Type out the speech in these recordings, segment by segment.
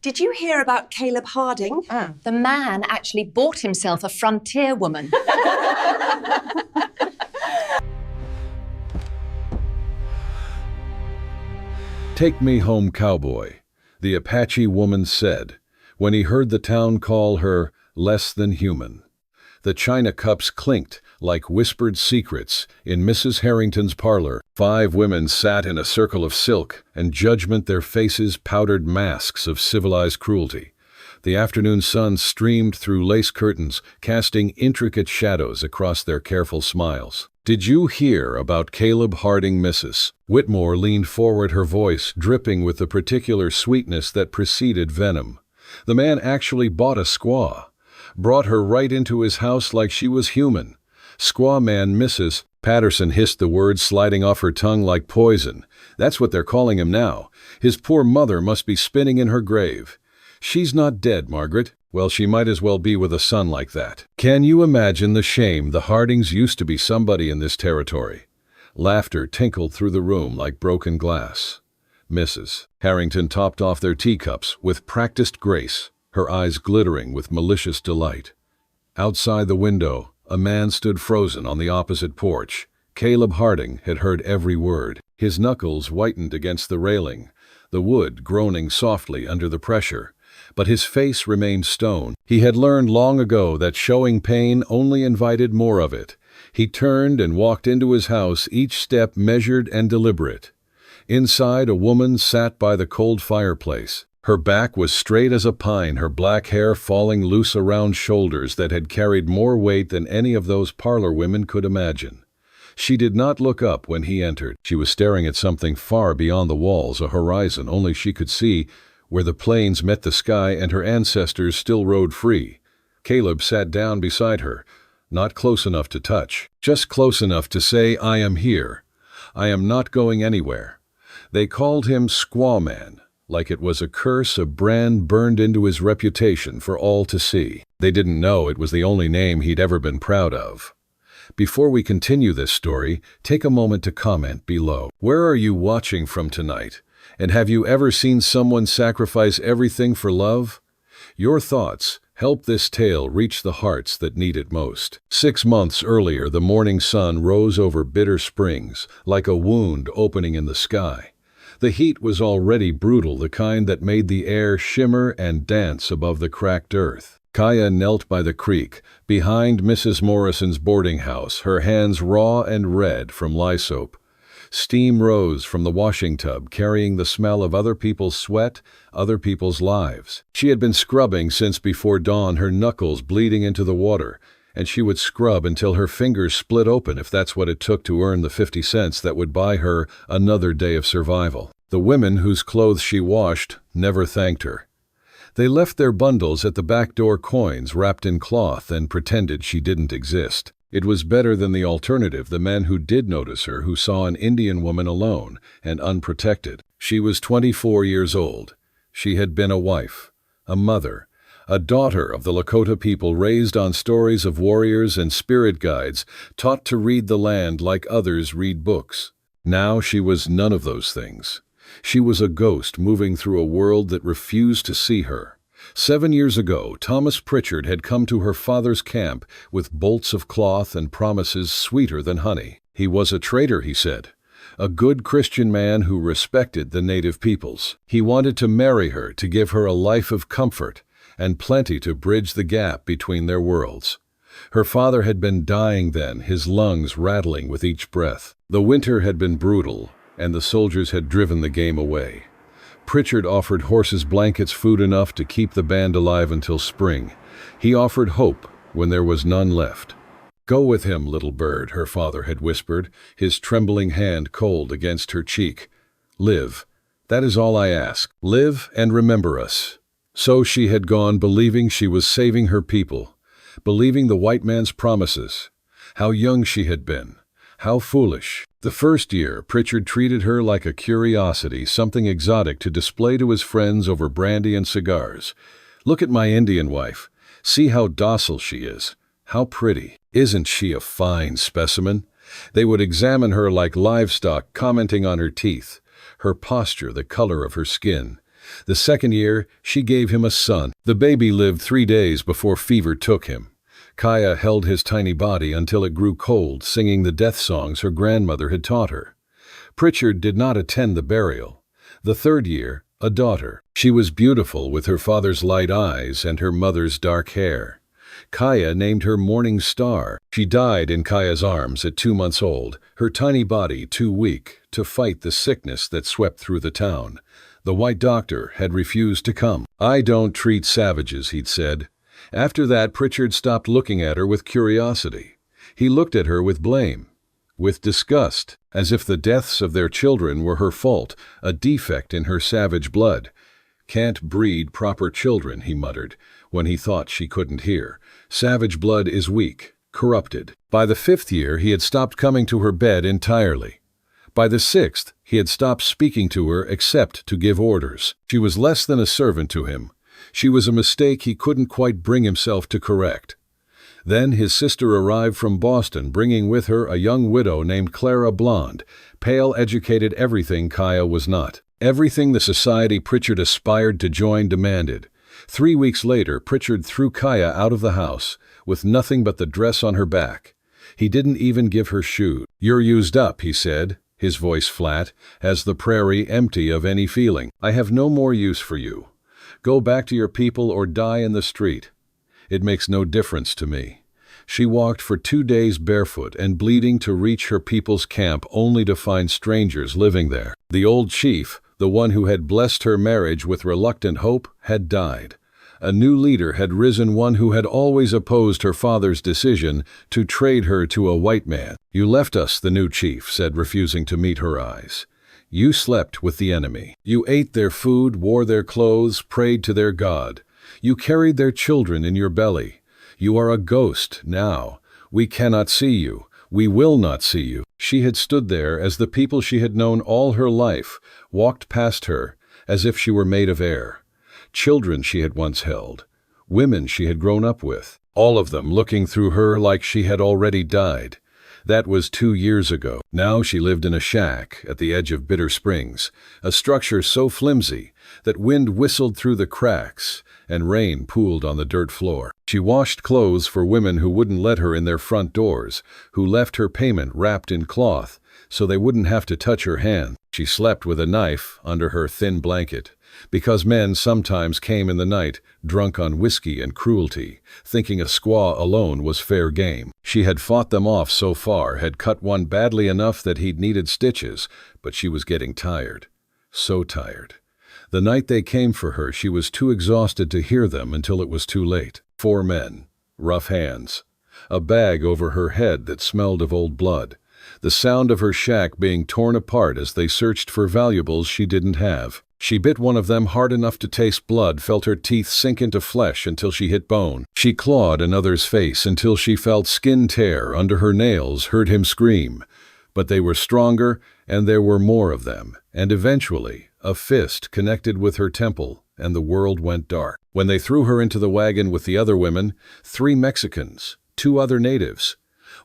Did you hear about Caleb Harding? The man actually bought himself a frontier woman. "Take me home, cowboy," the Apache woman said, when he heard the town call her less than human. The china cups clinked like whispered secrets in Mrs. Harrington's parlor. 5 women sat in a circle of silk and judgment, their faces powdered masks of civilized cruelty. The afternoon sun streamed through lace curtains, casting intricate shadows across their careful smiles. "Did you hear about Caleb Harding, Mrs.?" Whitmore leaned forward, her voice dripping with the particular sweetness that preceded venom. "The man actually bought a squaw. Brought her right into his house like she was human. Squaw Man, Mrs. Patterson hissed the words sliding off her tongue like poison. "That's what they're calling him now. His poor mother must be spinning in her grave. She's not dead, Margaret. Well, she might as well be with a son like that. Can you imagine the shame? The Hardings used to be somebody in this territory." Laughter tinkled through the room like broken glass. Mrs. Harrington topped off their teacups with practiced grace, her eyes glittering with malicious delight. Outside the window, a man stood frozen on the opposite porch. Caleb Harding had heard every word. His knuckles whitened against the railing, the wood groaning softly under the pressure. But his face remained stone. He had learned long ago that showing pain only invited more of it. He turned and walked into his house, each step measured and deliberate. Inside, a woman sat by the cold fireplace. Her back was straight as a pine, her black hair falling loose around shoulders that had carried more weight than any of those parlor women could imagine. She did not look up when he entered. She was staring at something far beyond the walls, a horizon only she could see, where the plains met the sky and her ancestors still rode free. Caleb sat down beside her, not close enough to touch, just close enough to say, "I am here. I am not going anywhere." They called him Squaw Man, like it was a curse, a brand burned into his reputation for all to see. They didn't know it was the only name he'd ever been proud of. Before we continue this story, take a moment to comment below. Where are you watching from tonight? And have you ever seen someone sacrifice everything for love? Your thoughts help this tale reach the hearts that need it most. 6 months earlier, the morning sun rose over Bitter Springs, like a wound opening in the sky. The heat was already brutal, the kind that made the air shimmer and dance above the cracked earth. Kaya knelt by the creek, behind Mrs. Morrison's boarding house, her hands raw and red from lye soap. Steam rose from the washing tub, carrying the smell of other people's sweat, other people's lives. She had been scrubbing since before dawn, her knuckles bleeding into the water, and she would scrub until her fingers split open if that's what it took to earn the 50 cents that would buy her another day of survival. The women whose clothes she washed never thanked her. They left their bundles at the back door, coins wrapped in cloth, and pretended she didn't exist. It was better than the alternative, the men who did notice her, who saw an Indian woman alone and unprotected. She was 24 years old. She had been a wife, a mother, a daughter of the Lakota people, raised on stories of warriors and spirit guides, taught to read the land like others read books. Now she was none of those things. She was a ghost moving through a world that refused to see her. 7 years ago, Thomas Pritchard had come to her father's camp with bolts of cloth and promises sweeter than honey. He was a traitor, he said, a good Christian man who respected the native peoples. He wanted to marry her, to give her a life of comfort, and plenty to bridge the gap between their worlds. Her father had been dying then, his lungs rattling with each breath. The winter had been brutal, and the soldiers had driven the game away. Pritchard offered horses, blankets, food enough to keep the band alive until spring. He offered hope when there was none left. "Go with him, little bird," her father had whispered, his trembling hand cold against her cheek. "Live. That is all I ask. Live and remember us." So she had gone, believing she was saving her people, believing the white man's promises. How young she had been. How foolish. The first year, Pritchard treated her like a curiosity, something exotic to display to his friends over brandy and cigars. "Look at my Indian wife. See how docile she is. How pretty. Isn't she a fine specimen?" They would examine her like livestock, commenting on her teeth, her posture, the color of her skin. The second year, she gave him a son. The baby lived 3 days before fever took him. Kaya held his tiny body until it grew cold, singing the death songs her grandmother had taught her. Pritchard did not attend the burial. The third year, a daughter. She was beautiful with her father's light eyes and her mother's dark hair. Kaya named her Morning Star. She died in Kaya's arms at 2 months old, her tiny body too weak to fight the sickness that swept through the town. The white doctor had refused to come. "I don't treat savages," he'd said. After that, Pritchard stopped looking at her with curiosity. He looked at her with blame, with disgust, as if the deaths of their children were her fault, a defect in her savage blood. "Can't breed proper children," he muttered, when he thought she couldn't hear. "Savage blood is weak, corrupted." By the 5th year, he had stopped coming to her bed entirely. By the 6th, he had stopped speaking to her except to give orders. She was less than a servant to him. She was a mistake he couldn't quite bring himself to correct. Then his sister arrived from Boston, bringing with her a young widow named Clara, blonde, pale, educated, everything Kaya was not. Everything the society Pritchard aspired to join demanded. 3 weeks later, Pritchard threw Kaya out of the house, with nothing but the dress on her back. He didn't even give her shoes. "You're used up," he said, his voice flat, as the prairie empty of any feeling. "I have no more use for you. Go back to your people or die in the street. It makes no difference to me." She walked for 2 days barefoot and bleeding to reach her people's camp, only to find strangers living there. The old chief, the one who had blessed her marriage with reluctant hope, had died. A new leader had risen, one who had always opposed her father's decision to trade her to a white man. "You left us," the new chief said, refusing to meet her eyes. "You slept with the enemy. You ate their food, wore their clothes, prayed to their God. You carried their children in your belly. You are a ghost now. We cannot see you. We will not see you." She had stood there as the people she had known all her life walked past her, as if she were made of air. Children she had once held, women she had grown up with, all of them looking through her like she had already died. That was 2 years ago. Now she lived in a shack at the edge of Bitter Springs, a structure so flimsy that wind whistled through the cracks and rain pooled on the dirt floor. She washed clothes for women who wouldn't let her in their front doors, who left her payment wrapped in cloth so they wouldn't have to touch her hand. She slept with a knife under her thin blanket, because men sometimes came in the night, drunk on whiskey and cruelty, thinking a squaw alone was fair game. She had fought them off so far, had cut one badly enough that he'd needed stitches, but she was getting tired. So tired. The night they came for her, she was too exhausted to hear them until it was too late. 4 men, rough hands, a bag over her head that smelled of old blood, the sound of her shack being torn apart as they searched for valuables she didn't have. She bit one of them hard enough to taste blood, felt her teeth sink into flesh until she hit bone. She clawed another's face until she felt skin tear under her nails, heard him scream. But they were stronger, and there were more of them, and eventually a fist connected with her temple, and the world went dark. When they threw her into the wagon with the other women, 3 Mexicans, 2 other natives,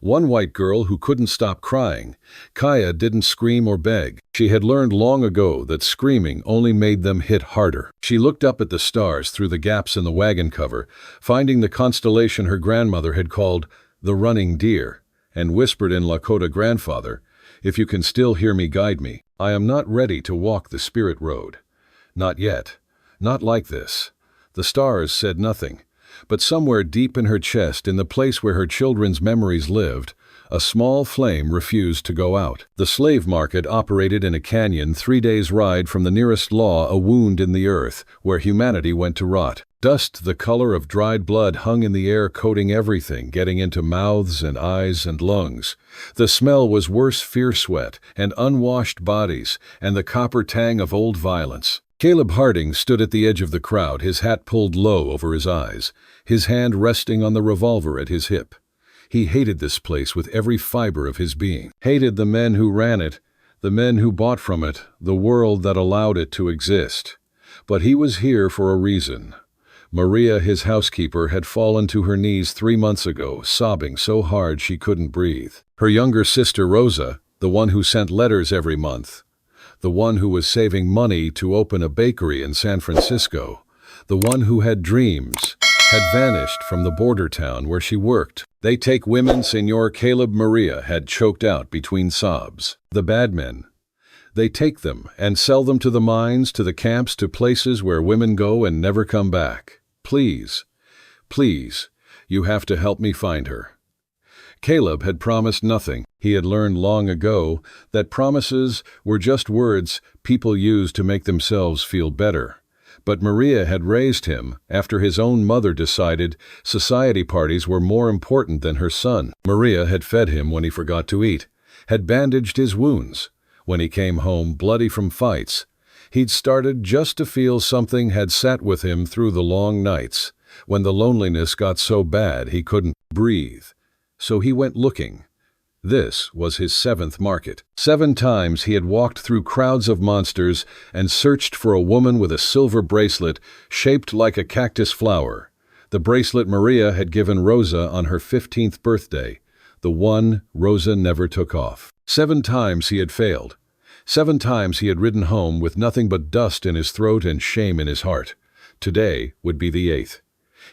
1 white girl who couldn't stop crying, Kaya didn't scream or beg. She had learned long ago that screaming only made them hit harder. She looked up at the stars through the gaps in the wagon cover, finding the constellation her grandmother had called the Running Deer, and whispered in Lakota, "Grandfather, if you can still hear me, guide me. I am not ready to walk the spirit road. Not yet. Not like this." The stars said nothing, but somewhere deep in her chest, in the place where her children's memories lived, a small flame refused to go out. The slave market operated in a canyon 3 days' ride from the nearest law, a wound in the earth, where humanity went to rot. Dust the color of dried blood hung in the air, coating everything, getting into mouths and eyes and lungs. The smell was worse, fear sweat and unwashed bodies, and the copper tang of old violence. Caleb Harding stood at the edge of the crowd, his hat pulled low over his eyes, his hand resting on the revolver at his hip. He hated this place with every fiber of his being. Hated the men who ran it, the men who bought from it, the world that allowed it to exist. But he was here for a reason. Maria, his housekeeper, had fallen to her knees 3 months ago, sobbing so hard she couldn't breathe. Her younger sister, Rosa, the one who sent letters every month, the one who was saving money to open a bakery in San Francisco, the one who had dreams, had vanished from the border town where she worked. They take women, Senor Caleb Maria had choked out between sobs. The bad men. They take them and sell them to the mines, to the camps, to places where women go and never come back. Please, please, you have to help me find her. Caleb had promised nothing. He had learned long ago that promises were just words people used to make themselves feel better. But Maria had raised him after his own mother decided society parties were more important than her son. Maria had fed him when he forgot to eat, had bandaged his wounds. When he came home bloody from fights, he'd started just to feel something had sat with him through the long nights, when the loneliness got so bad he couldn't breathe. So he went looking. This was his 7th market. 7 times he had walked through crowds of monsters and searched for a woman with a silver bracelet shaped like a cactus flower. The bracelet Maria had given Rosa on her 15th birthday, the one Rosa never took off. 7 times he had failed. 7 times he had ridden home with nothing but dust in his throat and shame in his heart. Today would be the 8th.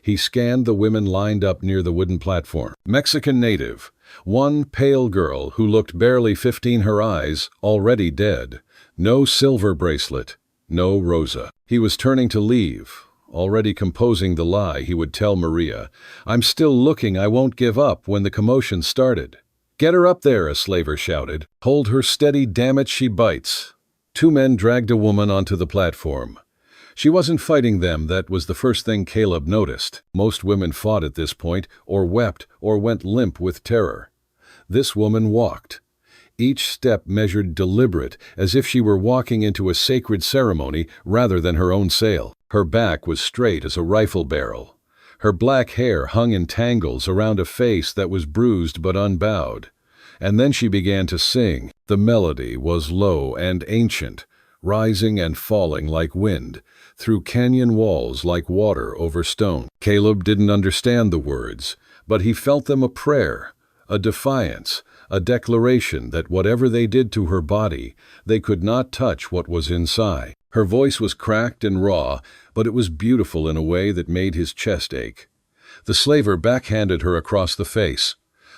He scanned the women lined up near the wooden platform. Mexican native, one pale girl who looked barely 15, her eyes already dead. No silver bracelet, no Rosa. He was turning to leave, already composing the lie he would tell Maria. "I'm still looking, I won't give up," when the commotion started. "Get her up there," a slaver shouted. "Hold her steady, damn it, she bites." 2 men dragged a woman onto the platform. She wasn't fighting them. That was the first thing Caleb noticed. Most women fought at this point, or wept, or went limp with terror. This woman walked. Each step measured deliberate, as if she were walking into a sacred ceremony rather than her own sale. Her back was straight as a rifle barrel. Her black hair hung in tangles around a face that was bruised but unbowed. And then she began to sing. The melody was low and ancient, rising and falling like wind, through canyon walls like water over stone. Caleb didn't understand the words, but he felt them a prayer, a defiance, a declaration that whatever they did to her body, they could not touch what was inside. Her voice was cracked and raw, but it was beautiful in a way that made his chest ache. The slaver backhanded her across the face.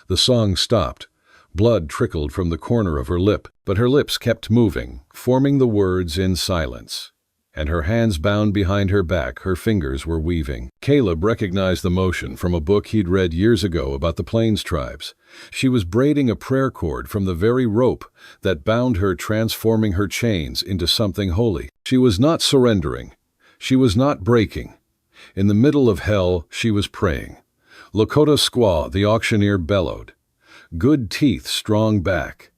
The song stopped. Blood trickled from the corner of her lip, but her lips kept moving, forming the words in silence. And her hands bound behind her back, her fingers were weaving. Caleb recognized the motion from a book he'd read years ago about the Plains tribes. She was braiding a prayer cord from the very rope that bound her, transforming her chains into something holy. She was not surrendering. She was not breaking. In the middle of hell, she was praying. Lakota Squaw, the auctioneer, bellowed. Good teeth, strong back.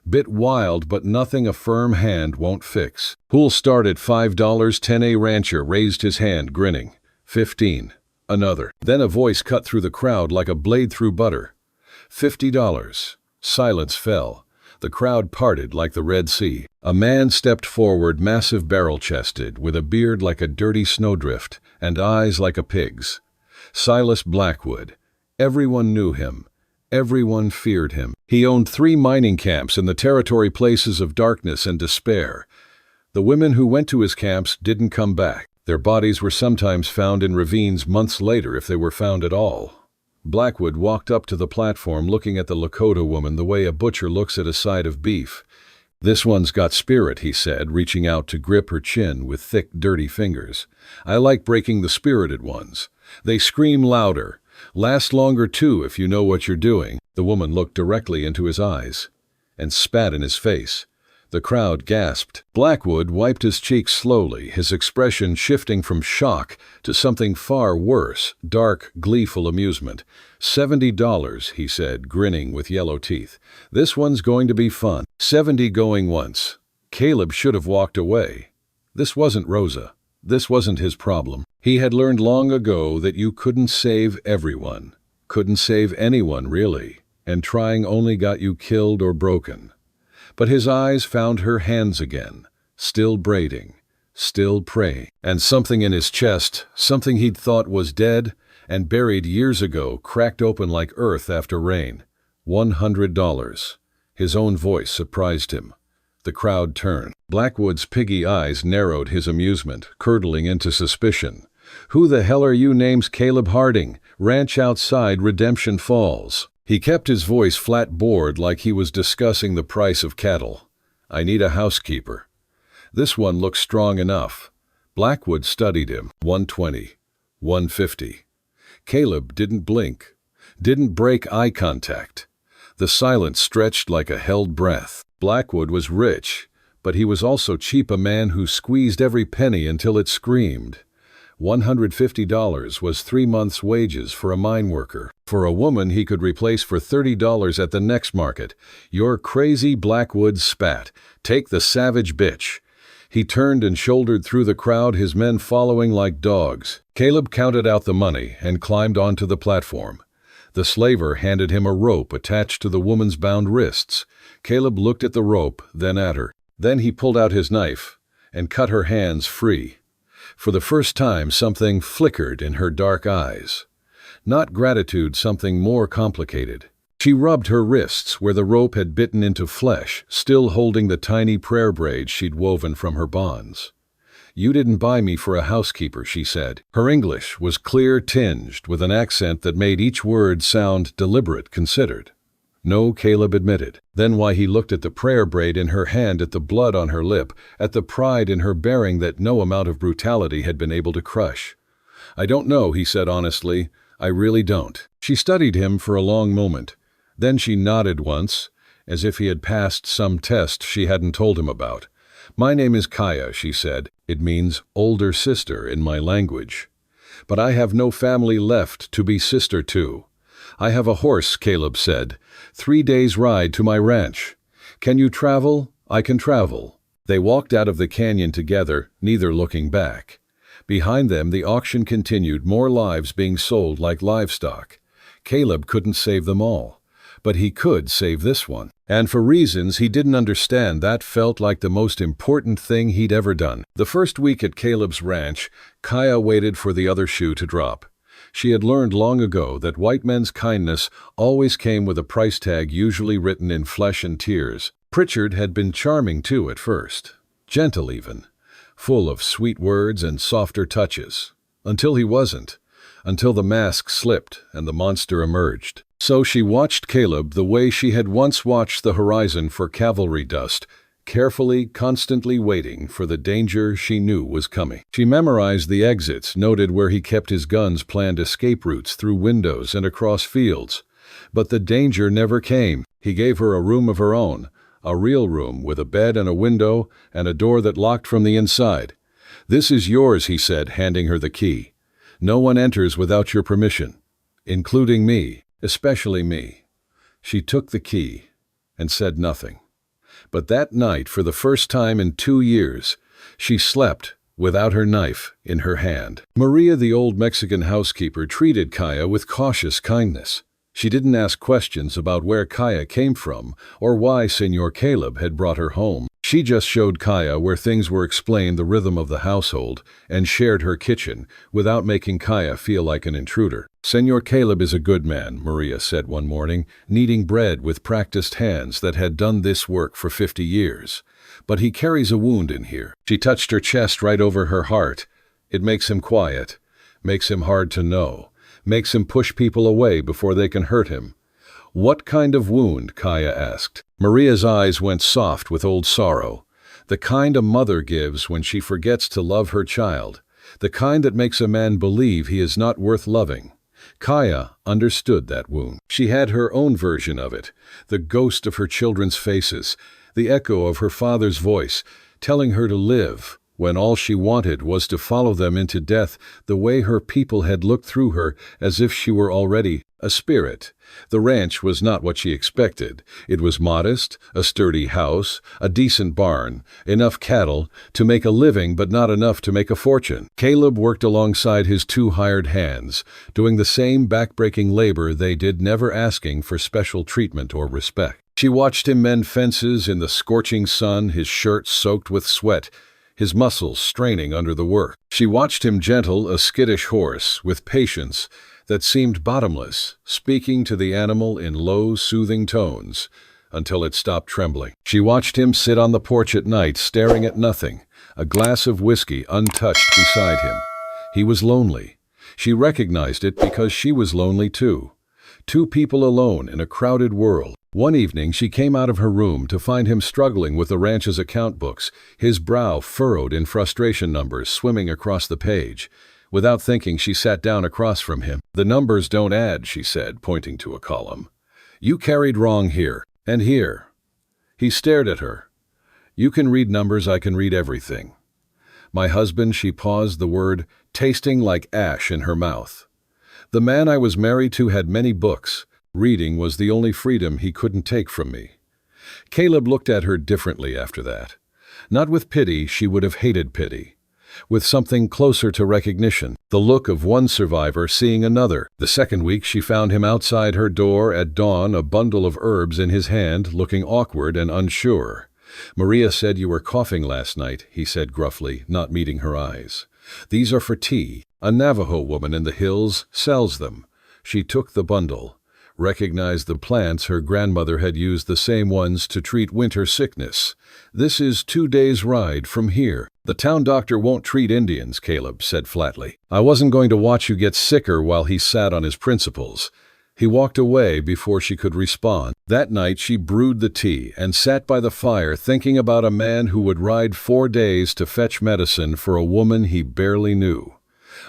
Bit wild, but nothing a firm hand won't fix. Who'll start at $5? 10A rancher raised his hand, grinning. 15. Another. Then a voice cut through the crowd like a blade through butter. $50. Silence fell. The crowd parted like the Red Sea. A man stepped forward, massive, barrel-chested, with a beard like a dirty snowdrift and eyes like a pig's. Silas Blackwood. Everyone knew him. Everyone feared him. He owned 3 mining camps in the territory, places of darkness and despair. The women who went to his camps didn't come back. Their bodies were sometimes found in ravines months later, if they were found at all. Blackwood walked up to the platform, looking at the Lakota woman the way a butcher looks at a side of beef. "This one's got spirit," he said, reaching out to grip her chin with thick, dirty fingers. "I like breaking the spirited ones. They scream louder. Last longer, too, if you know what you're doing." The woman looked directly into his eyes and spat in his face. The crowd gasped. Blackwood wiped his cheeks slowly, his expression shifting from shock to something far worse, dark, gleeful amusement. $70, he said, grinning with yellow teeth. "This one's going to be fun." 70 going once. Caleb should have walked away. This wasn't Rosa. This wasn't his problem. He had learned long ago that you couldn't save everyone, couldn't save anyone really, and trying only got you killed or broken. But his eyes found her hands again, still braiding, still praying. And something in his chest, something he'd thought was dead and buried years ago, cracked open like earth after rain. $100. His own voice surprised him. The crowd turned. Blackwood's piggy eyes narrowed his amusement, curdling into suspicion. "Who the hell are you? Name's Caleb Harding, ranch outside Redemption Falls." He kept his voice flat, bored, like he was discussing the price of cattle. "I need a housekeeper. This one looks strong enough." Blackwood studied him. 120. 150. Caleb didn't blink, didn't break eye contact. The silence stretched like a held breath. Blackwood was rich, but he was also cheap, a man who squeezed every penny until it screamed. $150 was 3 months' wages for a mine worker. For a woman he could replace for $30 at the next market. "You're crazy," Blackwood spat. "Take the savage bitch." He turned and shouldered through the crowd, his men following like dogs. Caleb counted out the money and climbed onto the platform. The slaver handed him a rope attached to the woman's bound wrists. Caleb looked at the rope, then at her. Then he pulled out his knife and cut her hands free. For the first time, something flickered in her dark eyes. Not gratitude, something more complicated. She rubbed her wrists where the rope had bitten into flesh, still holding the tiny prayer braids she'd woven from her bonds. "You didn't buy me for a housekeeper," she said. Her English was clear, tinged with an accent that made each word sound deliberate, considered. "No," Caleb admitted. Then why he looked at the prayer braid in her hand, at the blood on her lip, at the pride in her bearing that no amount of brutality had been able to crush. "I don't know," he said honestly. "I really don't." She studied him for a long moment. Then she nodded once, as if he had passed some test she hadn't told him about. "My name is Kaya," she said. "It means older sister in my language. But I have no family left to be sister to." "I have a horse," Caleb said. 3 days' ride to my ranch. Can you travel? I can travel." They walked out of the canyon together, neither looking back. Behind them the auction continued, more lives being sold like livestock. Caleb couldn't save them all. But he could save this one. And for reasons he didn't understand, that felt like the most important thing he'd ever done. The first week at Caleb's ranch, Kaya waited for the other shoe to drop. She had learned long ago that white men's kindness always came with a price tag, usually written in flesh and tears. Pritchard had been charming too at first, gentle even, full of sweet words and softer touches. Until he wasn't. Until the mask slipped and the monster emerged. So she watched Caleb the way she had once watched the horizon for cavalry dust, carefully, constantly waiting for the danger she knew was coming. She memorized the exits, noted where he kept his guns, planned escape routes through windows and across fields. But the danger never came. He gave her a room of her own, a real room with a bed and a window and a door that locked from the inside. "This is yours," he said, handing her the key. "No one enters without your permission, including me. Especially me." She took the key and said nothing. But that night, for the first time in 2 years, she slept without her knife in her hand. Maria, the old Mexican housekeeper, treated Kaya with cautious kindness. She didn't ask questions about where Kaya came from or why Senor Caleb had brought her home. She just showed Kaya where things were, explained the rhythm of the household, and shared her kitchen without making Kaya feel like an intruder. "Senor Caleb is a good man," Maria said one morning, kneading bread with practiced hands that had done this work for 50 years. "But he carries a wound in here." She touched her chest right over her heart. "It makes him quiet, makes him hard to know, makes him push people away before they can hurt him." "What kind of wound?" Kaya asked. Maria's eyes went soft with old sorrow. "The kind a mother gives when she forgets to love her child. The kind that makes a man believe he is not worth loving." Kaya understood that wound. She had her own version of it, the ghost of her children's faces, the echo of her father's voice, telling her to live, when all she wanted was to follow them into death, the way her people had looked through her as if she were already a spirit. The ranch was not what she expected. It was modest, a sturdy house, a decent barn, enough cattle to make a living but not enough to make a fortune. Caleb worked alongside his 2 hired hands, doing the same backbreaking labor they did, never asking for special treatment or respect. She watched him mend fences in the scorching sun, his shirt soaked with sweat, his muscles straining under the work. She watched him gentle a skittish horse with patience that seemed bottomless, speaking to the animal in low, soothing tones. until it stopped trembling. She watched him sit on the porch at night, staring at nothing, a glass of whiskey untouched beside him. He was lonely. She recognized it because she was lonely too. Two people alone in a crowded world. One evening she came out of her room to find him struggling with the ranch's account books, his brow furrowed in frustration, numbers swimming across the page. Without thinking, she sat down across from him. "The numbers don't add," she said, pointing to a column. "You carried wrong here, and here." He stared at her. "You can read numbers, I can read everything." "My husband," she paused, the word tasting like ash in her mouth. "The man I was married to had many books. Reading was the only freedom he couldn't take from me." Caleb looked at her differently after that. Not with pity, she would have hated pity. With something closer to recognition, the look of one survivor seeing another. The second week she found him outside her door at dawn, a bundle of herbs in his hand, looking awkward and unsure. "Maria said you were coughing last night," he said gruffly, not meeting her eyes. "These are for tea. A Navajo woman in the hills sells them." She took the bundle, recognized the plants her grandmother had used, the same ones to treat winter sickness. "This is 2 days' ride from here." "The town doctor won't treat Indians," Caleb said flatly. "I wasn't going to watch you get sicker," while he sat on his principles. He walked away before she could respond. That night she brewed the tea and sat by the fire thinking about a man who would ride 4 days to fetch medicine for a woman he barely knew.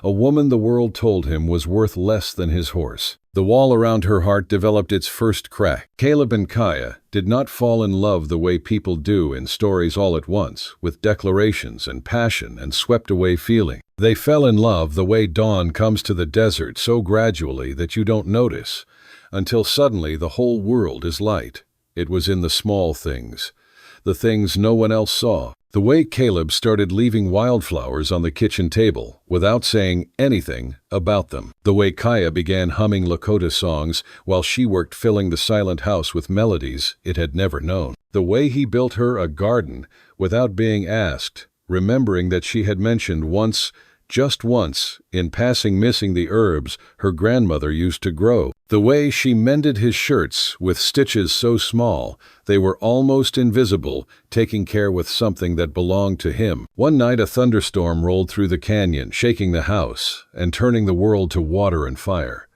A woman the world told him was worth less than his horse. The wall around her heart developed its first crack. Caleb and Kaya did not fall in love the way people do in stories all at once, with declarations and passion and swept-away feeling. They fell in love the way dawn comes to the desert, so gradually that you don't notice, until suddenly the whole world is light. It was in the small things, the things no one else saw. The way Caleb started leaving wildflowers on the kitchen table without saying anything about them. The way Kaya began humming Lakota songs while she worked filling the silent house with melodies it had never known. The way he built her a garden without being asked, remembering that she had mentioned once, just once, in passing, missing the herbs her grandmother used to grow. The way she mended his shirts with stitches so small they were almost invisible, taking care with something that belonged to him. One night a thunderstorm rolled through the canyon, shaking the house and turning the world to water and fire.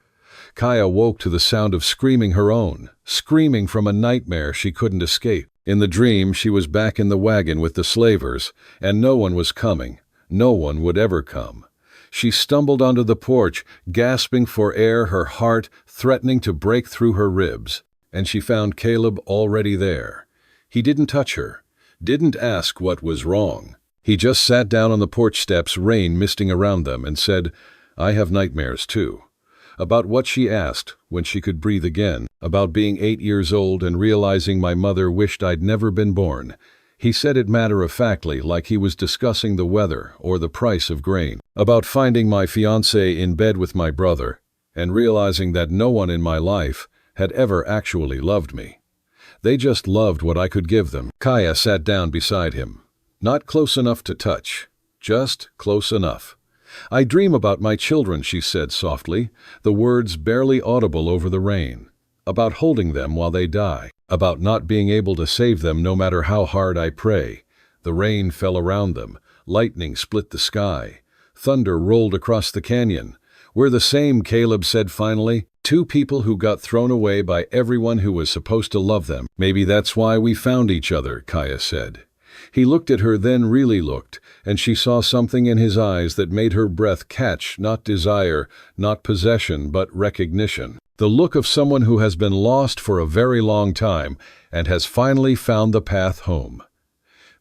Kaya woke to the sound of screaming, her own, screaming from a nightmare she couldn't escape. In the dream she was back in the wagon with the slavers, and no one was coming. No one would ever come. She stumbled onto the porch, gasping for air, her heart threatening to break through her ribs. And she found Caleb already there. He didn't touch her, didn't ask what was wrong. He just sat down on the porch steps, rain misting around them, and said, "I have nightmares too." About what she asked when she could breathe again, about being 8 years old and realizing my mother wished I'd never been born. He said it matter-of-factly, like he was discussing the weather or the price of grain. About finding my fiancé in bed with my brother and realizing that no one in my life had ever actually loved me. They just loved what I could give them. Kaya sat down beside him. Not close enough to touch, just close enough. "I dream about my children," she said softly, the words barely audible over the rain. "About holding them while they die. About not being able to save them no matter how hard I pray." The rain fell around them. Lightning split the sky. Thunder rolled across the canyon. "We're the same," Caleb said finally. "Two people who got thrown away by everyone who was supposed to love them." "Maybe that's why we found each other," Kaya said. He looked at her, then really looked, and she saw something in his eyes that made her breath catch, not desire, not possession, but recognition. The look of someone who has been lost for a very long time and has finally found the path home.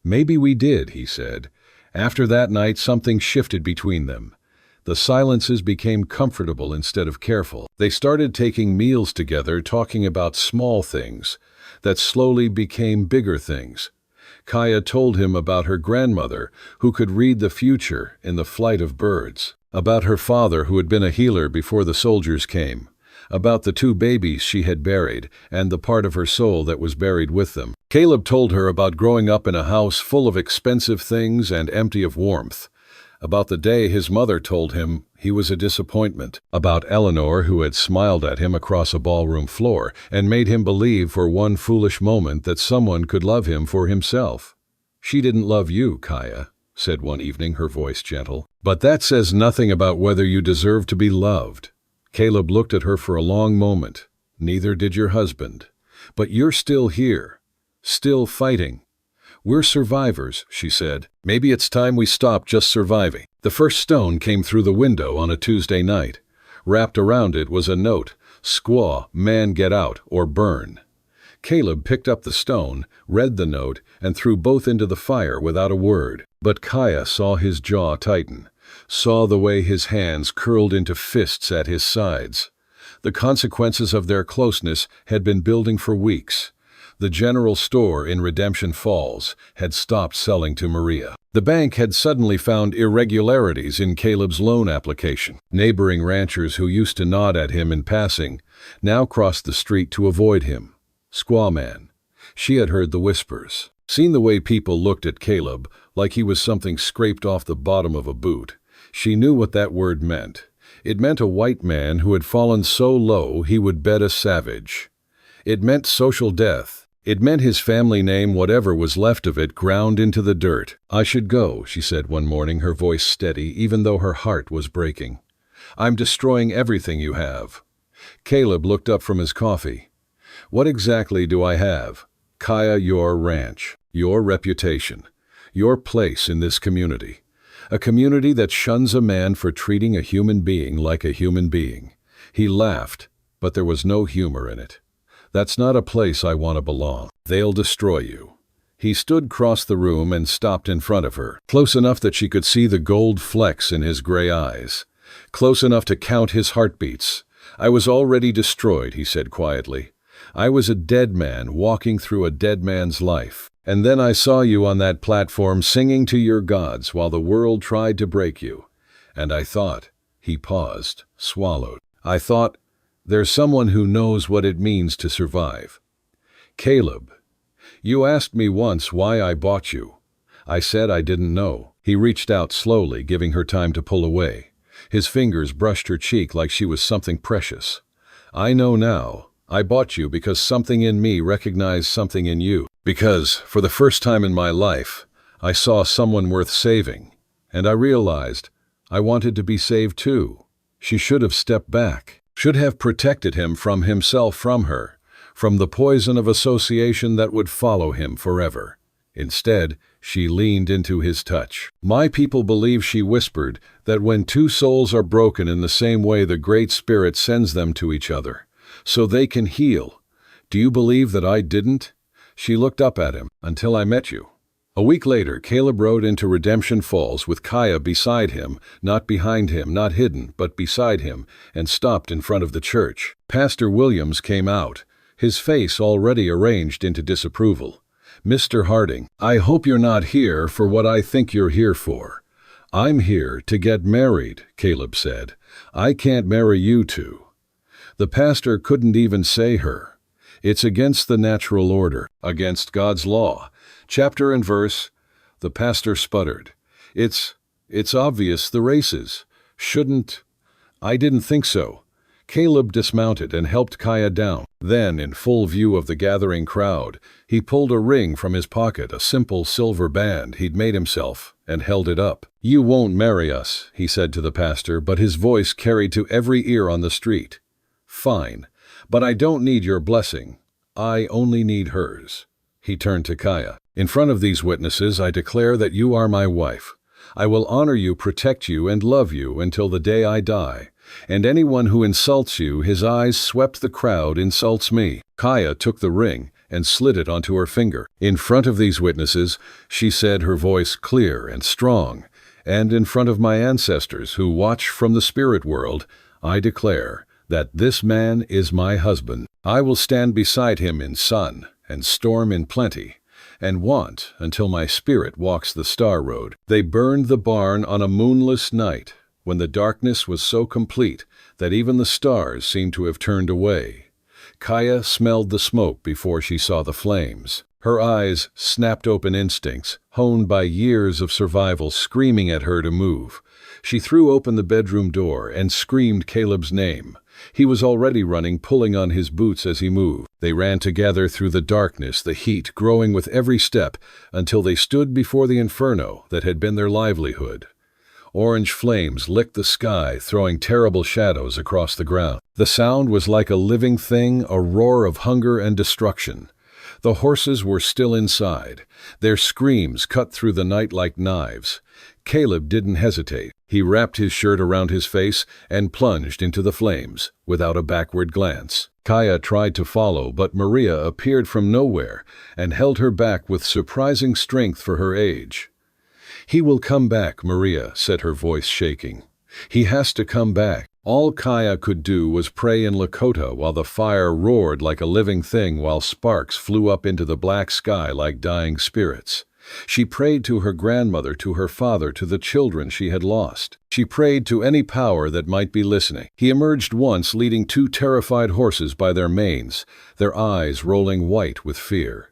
"Maybe we did," he said. After that night, something shifted between them. The silences became comfortable instead of careful. They started taking meals together, talking about small things that slowly became bigger things. Kaya told him about her grandmother, who could read the future in the flight of birds, about her father who had been a healer before the soldiers came, about the 2 babies she had buried and the part of her soul that was buried with them. Caleb told her about growing up in a house full of expensive things and empty of warmth, about the day his mother told him, He was a disappointment. About Eleanor, who had smiled at him across a ballroom floor and made him believe for one foolish moment that someone could love him for himself. "She didn't love you, Kaya," said one evening, her voice gentle. "But that says nothing about whether you deserve to be loved." Caleb looked at her for a long moment. "Neither did your husband. But you're still here, still fighting." "We're survivors," she said. "Maybe it's time we stopped just surviving." The first stone came through the window on a Tuesday night. Wrapped around it was a note: "Squaw Man, get out or burn." Caleb picked up the stone, read the note, and threw both into the fire without a word. But Kaya saw his jaw tighten, saw the way his hands curled into fists at his sides. The consequences of their closeness had been building for weeks. The general store in Redemption Falls had stopped selling to Maria. The bank had suddenly found irregularities in Caleb's loan application. Neighboring ranchers who used to nod at him in passing now crossed the street to avoid him. Squaw Man. She had heard the whispers, seen the way people looked at Caleb like he was something scraped off the bottom of a boot. She knew what that word meant. It meant a white man who had fallen so low he would bet a savage. It meant social death. It meant his family name, whatever was left of it, ground into the dirt. "I should go," she said one morning, her voice steady, even though her heart was breaking. "I'm destroying everything you have." Caleb looked up from his coffee. "What exactly do I have?" "Kaya, your ranch, your reputation, your place in this community. A community that shuns a man for treating a human being like a human being." He laughed, but there was no humor in it. "That's not a place I want to belong. They'll destroy you." He stood across the room and stopped in front of her, close enough that she could see the gold flecks in his gray eyes, close enough to count his heartbeats. "I was already destroyed," he said quietly. "I was a dead man walking through a dead man's life. And then I saw you on that platform singing to your gods while the world tried to break you. And I thought," he paused, swallowed, "I thought, there's someone who knows what it means to survive." "Caleb, you asked me once why I bought you. I said I didn't know." He reached out slowly, giving her time to pull away. His fingers brushed her cheek like she was something precious. "I know now. I bought you because something in me recognized something in you. Because, for the first time in my life, I saw someone worth saving. And I realized I wanted to be saved too." She should have stepped back, should have protected him from himself, from her, from the poison of association that would follow him forever. Instead, she leaned into his touch. "My people believe," she whispered, "that when two souls are broken in the same way the Great Spirit sends them to each other, so they can heal. Do you believe that I didn't?" She looked up at him. "Until I met you." A week later, Caleb rode into Redemption Falls with Kaya beside him, not behind him, not hidden, but beside him, and stopped in front of the church. Pastor Williams came out, his face already arranged into disapproval. "Mr. Harding, I hope you're not here for what I think you're here for." "I'm here to get married," Caleb said. "I can't marry you two." The pastor couldn't even say her. "It's against the natural order, against God's law." Chapter and verse. The pastor sputtered. It's obvious the races shouldn't." "I didn't think so." Caleb dismounted and helped Kaya down. Then, in full view of the gathering crowd, he pulled a ring from his pocket, a simple silver band he'd made himself, and held it up. "You won't marry us," he said to the pastor, but his voice carried to every ear on the street. "Fine, but I don't need your blessing. I only need hers." He turned to Kaya. "In front of these witnesses, I declare that you are my wife. I will honor you, protect you, and love you until the day I die. And anyone who insults you," his eyes swept the crowd, "insults me." Kaya took the ring and slid it onto her finger. "In front of these witnesses," she said, her voice clear and strong, "and in front of my ancestors who watch from the spirit world, I declare that this man is my husband. I will stand beside him in sun and storm, in plenty and want, until my spirit walks the star road." They burned the barn on a moonless night, when the darkness was so complete that even the stars seemed to have turned away. Kaya smelled the smoke before she saw the flames. Her eyes snapped open, instincts, honed by years of survival, screaming at her to move. She threw open the bedroom door and screamed Caleb's name. He was already running, pulling on his boots as he moved. They ran together through the darkness, the heat growing with every step, until they stood before the inferno that had been their livelihood. Orange flames licked the sky, throwing terrible shadows across the ground. The sound was like a living thing, a roar of hunger and destruction. The horses were still inside. Their screams cut through the night like knives. Caleb didn't hesitate. He wrapped his shirt around his face and plunged into the flames, without a backward glance. Kaya tried to follow, but Maria appeared from nowhere and held her back with surprising strength for her age. "He will come back," Maria said, her voice shaking. "He has to come back." All Kaya could do was pray in Lakota while the fire roared like a living thing, while sparks flew up into the black sky like dying spirits. She prayed to her grandmother, to her father, to the children she had lost. She prayed to any power that might be listening. He emerged once, leading 2 terrified horses by their manes, their eyes rolling white with fear.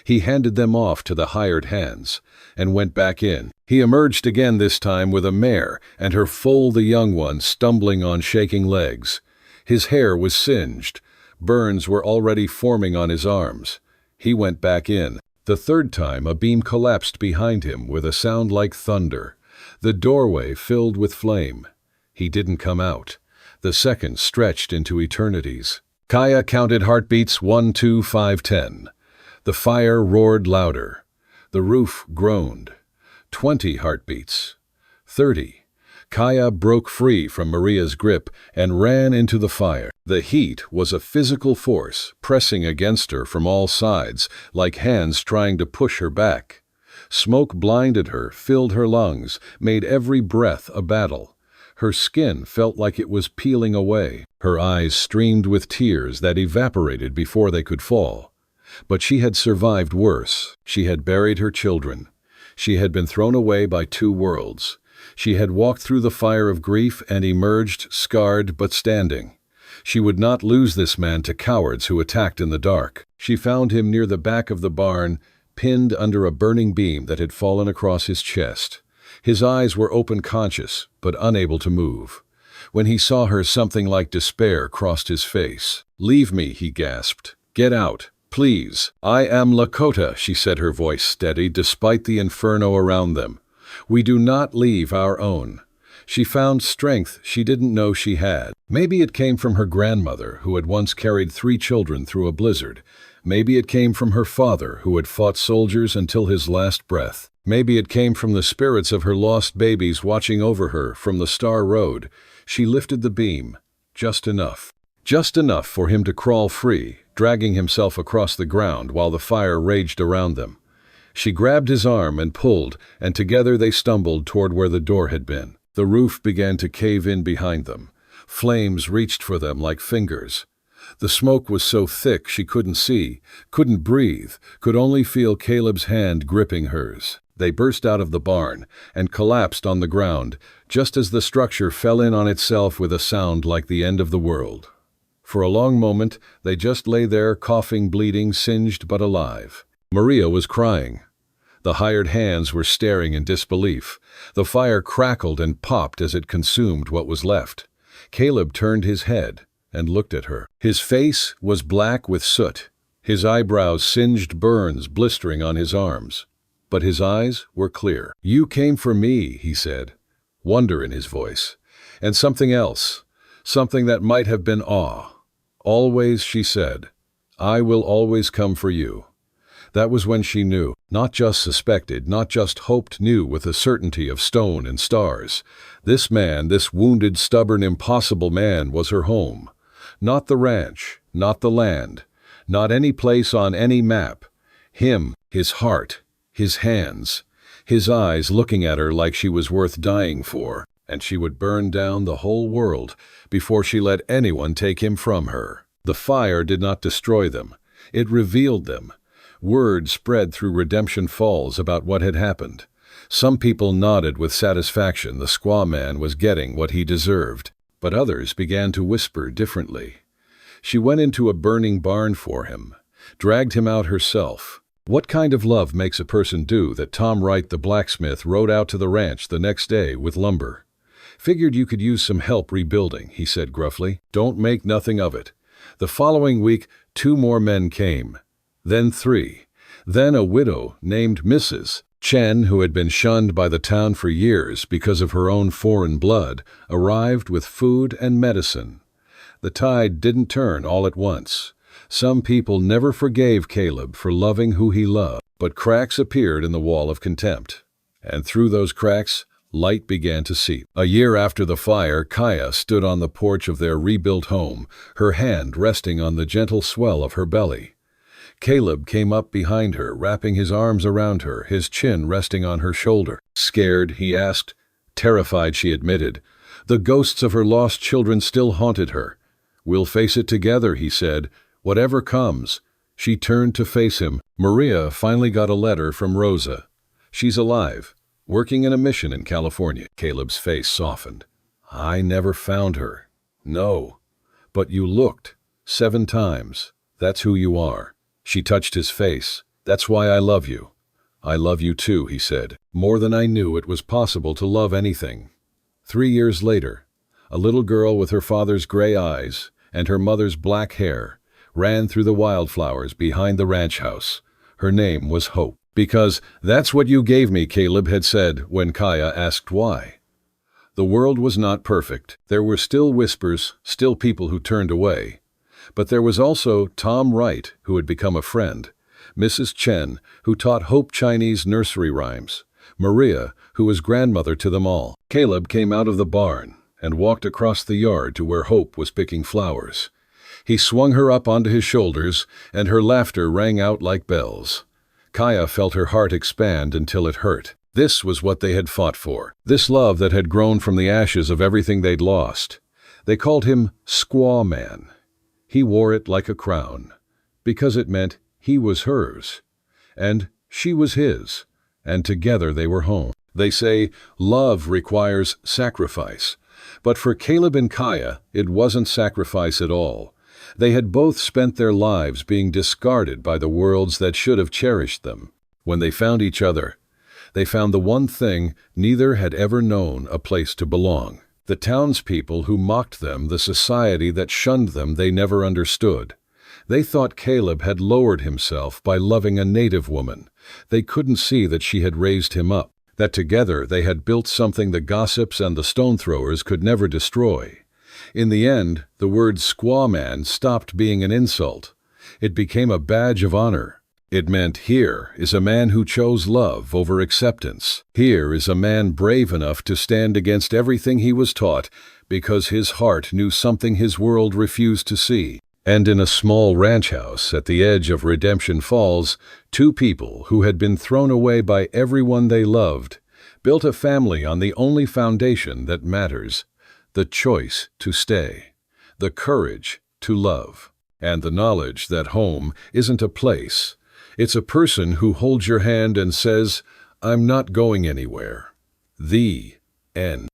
He handed them off to the hired hands and went back in. He emerged again, this time with a mare and her foal, the young one, stumbling on shaking legs. His hair was singed. Burns were already forming on his arms. He went back in. The third time, a beam collapsed behind him with a sound like thunder. The doorway filled with flame. He didn't come out. The seconds stretched into eternities. Kaya counted heartbeats: 1, 2, 5, 10. The fire roared louder. The roof groaned. 20 heartbeats. 30. Kaya broke free from Maria's grip and ran into the fire. The heat was a physical force, pressing against her from all sides, like hands trying to push her back. Smoke blinded her, filled her lungs, made every breath a battle. Her skin felt like it was peeling away. Her eyes streamed with tears that evaporated before they could fall. But she had survived worse. She had buried her children. She had been thrown away by 2 worlds. She had walked through the fire of grief and emerged, scarred but standing. She would not lose this man to cowards who attacked in the dark. She found him near the back of the barn, pinned under a burning beam that had fallen across his chest. His eyes were open, conscious, but unable to move. When he saw her, something like despair crossed his face. "Leave me," he gasped. "Get out. Please." "I am Lakota," she said, her voice steady despite the inferno around them. "We do not leave our own." She found strength she didn't know she had. Maybe it came from her grandmother, who had once carried 3 children through a blizzard. Maybe it came from her father, who had fought soldiers until his last breath. Maybe it came from the spirits of her lost babies watching over her from the Star Road. She lifted the beam, just enough. Just enough for him to crawl free, dragging himself across the ground while the fire raged around them. She grabbed his arm and pulled, and together they stumbled toward where the door had been. The roof began to cave in behind them. Flames reached for them like fingers. The smoke was so thick she couldn't see, couldn't breathe, could only feel Caleb's hand gripping hers. They burst out of the barn and collapsed on the ground, just as the structure fell in on itself with a sound like the end of the world. For a long moment, they just lay there, coughing, bleeding, singed but alive. Maria was crying. The hired hands were staring in disbelief. The fire crackled and popped as it consumed what was left. Caleb turned his head and looked at her. His face was black with soot, his eyebrows singed burns blistering on his arms. But his eyes were clear. "You came for me," he said, wonder in his voice, and something else, something that might have been awe. "Always," she said, "I will always come for you." That was when she knew, not just suspected, not just hoped, knew with a certainty of stone and stars. This man, this wounded, stubborn, impossible man, was her home. Not the ranch, not the land, not any place on any map. Him, his heart, his hands, his eyes looking at her like she was worth dying for, and she would burn down the whole world before she let anyone take him from her. The fire did not destroy them. It revealed them. Word spread through Redemption Falls about what had happened. Some people nodded with satisfaction. The Squaw Man was getting what he deserved. But others began to whisper differently. She went into a burning barn for him, dragged him out herself. What kind of love makes a person do that? Tom Wright, the blacksmith, rode out to the ranch the next day with lumber. Figured you could use some help rebuilding, he said gruffly. Don't make nothing of it. The following week, 2 more men came. Then 3. Then a widow named Mrs. Chen, who had been shunned by the town for years because of her own foreign blood, arrived with food and medicine. The tide didn't turn all at once. Some people never forgave Caleb for loving who he loved, but cracks appeared in the wall of contempt. And through those cracks, light began to seep. A year after the fire, Kaya stood on the porch of their rebuilt home, her hand resting on the gentle swell of her belly. Caleb came up behind her, wrapping his arms around her, his chin resting on her shoulder. Scared, he asked. Terrified, she admitted. The ghosts of her lost children still haunted her. We'll face it together, he said. Whatever comes. She turned to face him. Maria finally got a letter from Rosa. She's alive, working in a mission in California. Caleb's face softened. I never found her. No. But you looked. 7 times. That's who you are. She touched his face. That's why I love you. I love you too, he said, more than I knew it was possible to love anything. 3 years later, a little girl with her father's gray eyes and her mother's black hair ran through the wildflowers behind the ranch house. Her name was Hope. Because that's what you gave me, Caleb had said when Kaya asked why. The world was not perfect. There were still whispers, still people who turned away. But there was also Tom Wright, who had become a friend, Mrs. Chen, who taught Hope Chinese nursery rhymes, Maria, who was grandmother to them all. Caleb came out of the barn and walked across the yard to where Hope was picking flowers. He swung her up onto his shoulders, and her laughter rang out like bells. Kaya felt her heart expand until it hurt. This was what they had fought for, this love that had grown from the ashes of everything they'd lost. They called him Squaw Man. He wore it like a crown, because it meant he was hers, and she was his, and together they were home. They say love requires sacrifice, but for Caleb and Kaya, it wasn't sacrifice at all. They had both spent their lives being discarded by the worlds that should have cherished them. When they found each other, they found the one thing neither had ever known: a place to belong. The townspeople who mocked them, the society that shunned them, they never understood. They thought Caleb had lowered himself by loving a native woman. They couldn't see that she had raised him up, that together they had built something the gossips and the stone throwers could never destroy. In the end, the word Squaw Man stopped being an insult. It became a badge of honor. It meant, here is a man who chose love over acceptance. Here is a man brave enough to stand against everything he was taught because his heart knew something his world refused to see. And in a small ranch house at the edge of Redemption Falls, 2 people who had been thrown away by everyone they loved built a family on the only foundation that matters: the choice to stay, the courage to love, and the knowledge that home isn't a place. It's a person who holds your hand and says, I'm not going anywhere. The end.